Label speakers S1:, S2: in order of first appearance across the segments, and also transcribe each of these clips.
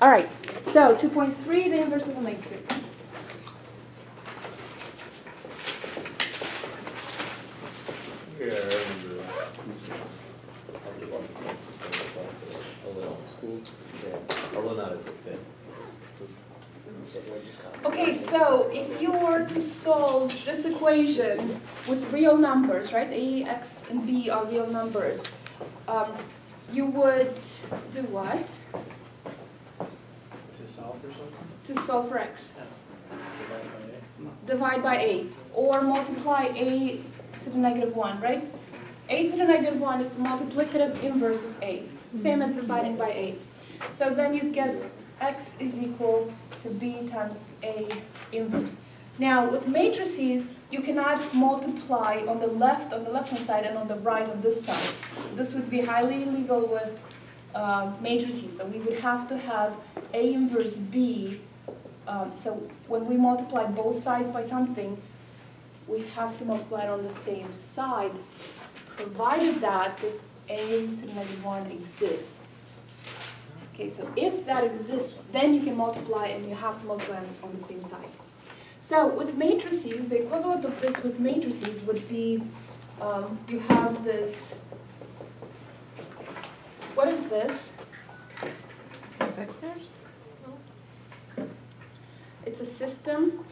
S1: All right, so 2.3, the inverse of a matrix.
S2: Yeah, I remember.
S3: Although not at the fit.
S1: Okay, so if you were to solve this equation with real numbers, right? A, x, and b are real numbers. You would do what?
S2: To solve for something?
S1: To solve for x.
S2: Divide by A?
S1: Divide by a, or multiply a to the negative 1, right? A to the negative 1 is the multiplicative inverse of a, same as dividing by a. So then you get x is equal to b times a inverse. Now, with matrices, you cannot multiply on the left-hand side, and on the right on this side. So this would be highly illegal with matrices. So we would have to have a inverse b. So when we multiply both sides by something, we have to multiply it on the same side, provided that this a to the negative 1 exists. Okay, so if that exists, then you can multiply, and you have to multiply on the same side. So with matrices, the equivalent of this with matrices would be, you have this, what is this?
S4: Vectors?
S1: It's a system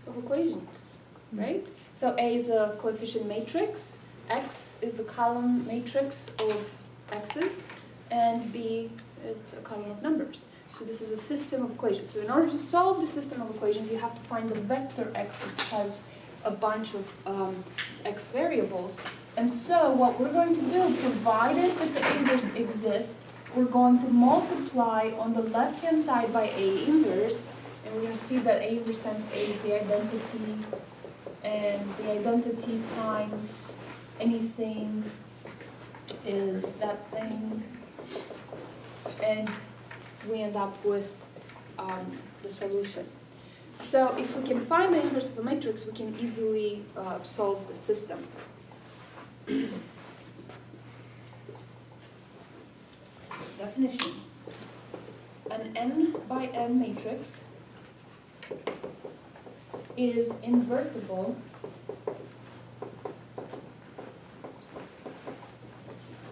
S1: of equations, right? So A is a coefficient matrix, X is a column matrix of X's, and B is a column of numbers. So this is a system of equations. So in order to solve the system of equations, you have to find the vector X, which has a bunch of X variables. And so what we're going to do, provided that the inverse exists, we're going to multiply on the left-hand side by A inverse, and we're going to see that A inverse times A is the identity, and the identity times anything is that thing, and we end up with the solution. So if we can find the inverse of a matrix, we can easily solve the system. Definition. An n by n matrix is invertible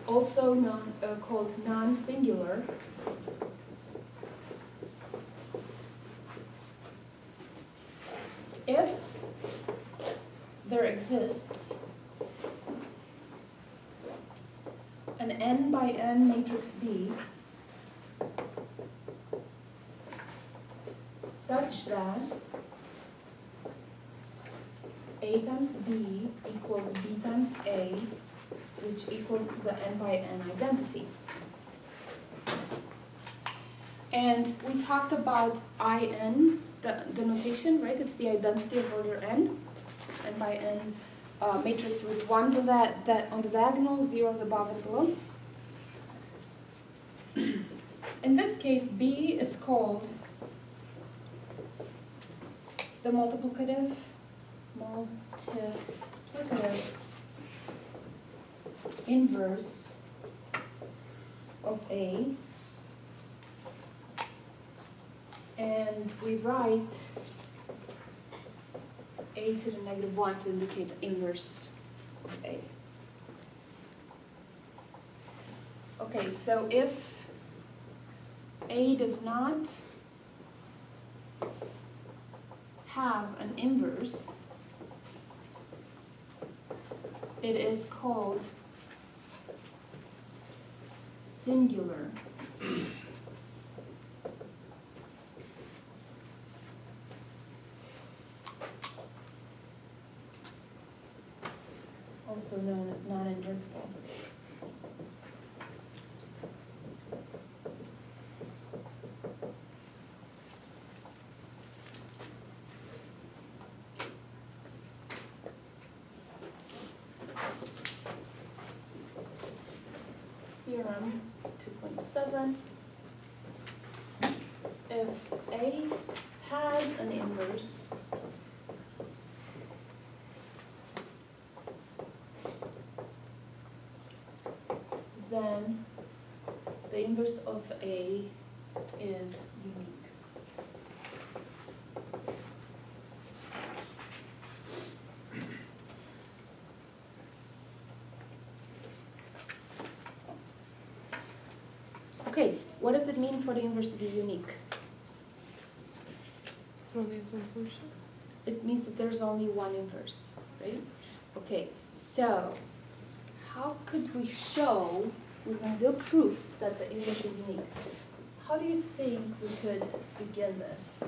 S1: also called non-singular if there exists an n by n matrix B such that A times B equals B times A, which equals to the n by n identity. And we talked about IN, the notation, right? It's the identity of order n by n matrix with ones on on the diagonal, zeros above and below. In this case, B is called the multiplicative inverse of A, and we write A to the negative 1 to indicate the inverse of A. Okay, so if A does not have an inverse, it is called singular. Also known as non-invertible. Theorem 2.7. If A has an inverse, then the inverse of A is unique. Okay, what does it mean for the inverse to be unique?
S4: Only has one solution.
S1: It means that there's only one inverse, right? Okay, so how could we show, we're going to do proof that the inverse is unique. How do you think we could begin this?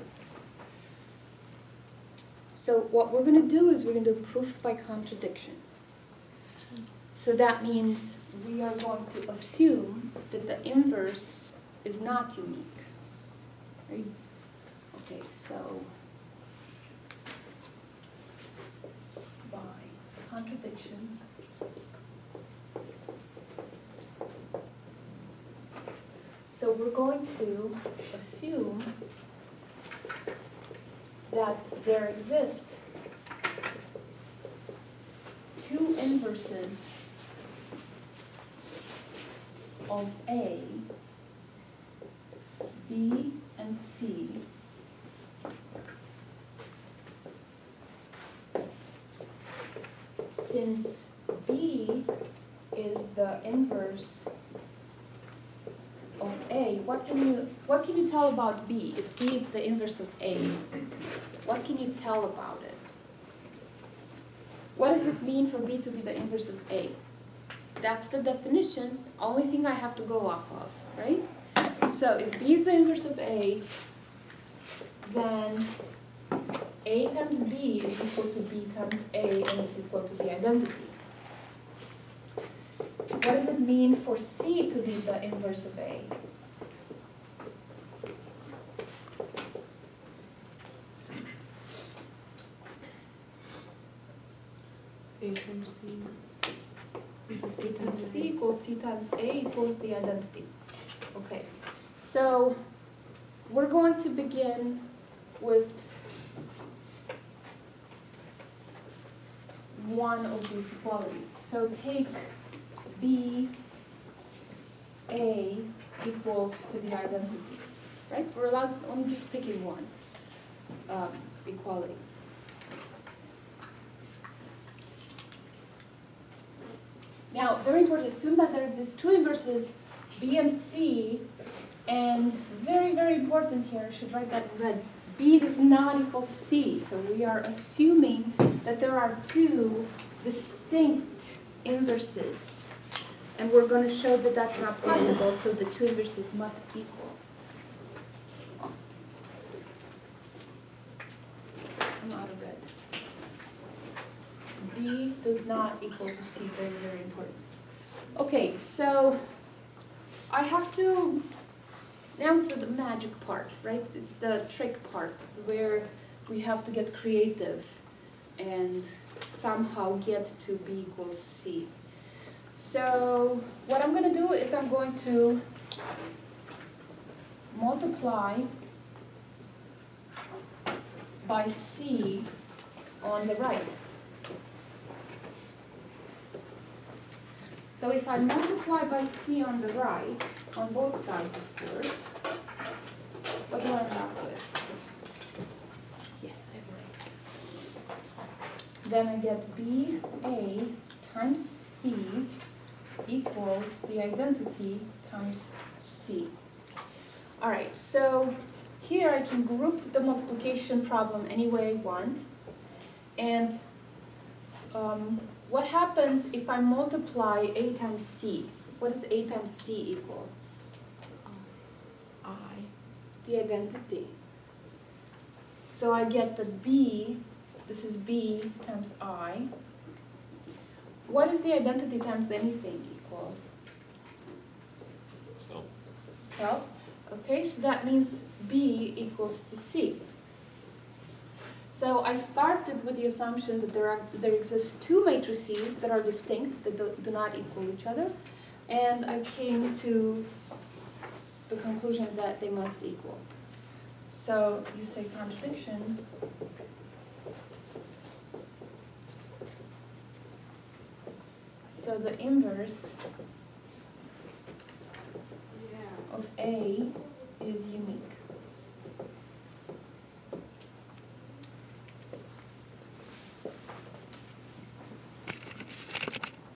S1: So what we're going to do is we're going to do proof by contradiction. So that means we are going to assume that the inverse is not unique, right? Okay, so by contradiction, so we're going to assume that there exist two inverses of A, B, and C since B is the inverse of A. What can you tell about B? If B is the inverse of A, what can you tell about it? What does it mean for B to be the inverse of A? That's the definition, only thing I have to go off of, right? So if B is the inverse of A, then A times B is equal to B times A, and it's equal to the identity. What does it mean for C to be the inverse of A?
S4: A times C.
S1: C times C equals C times A equals the identity. Okay, so we're going to begin with one of these equalities. So take B, A equals to the identity, right? We're allowed, I'm just picking one equality. Now, very important, assume that there exist two inverses, B and C, and very, very important here, I should write that in red, B does not equal C, so we are assuming that there are two distinct inverses, and we're going to show that that's not possible, so the two inverses must equal. I'm out of red. B does not equal to C, very, very important. Okay, so I have to, now it's the magic part, right? It's the trick part. It's where we have to get creative and somehow get to B equals C. So what I'm going to do is I'm going to multiply by C on the right. So if I multiply by C on the right, on both sides of course, what do I end up with? Yes, I have right. Then I get BA times C equals the identity times C. All right, so here I can group the multiplication problem any way I want. And what happens if I multiply A times C? What does A times C equal?
S4: I.
S1: The identity. So I get that B, this is B times I. What is the identity times anything equal? Self. Okay, so that means B equals to C. So I started with the assumption that there exist two matrices that are distinct, that do not equal each other, and I came to the conclusion that they must equal. So you say contradiction. So the inverse of A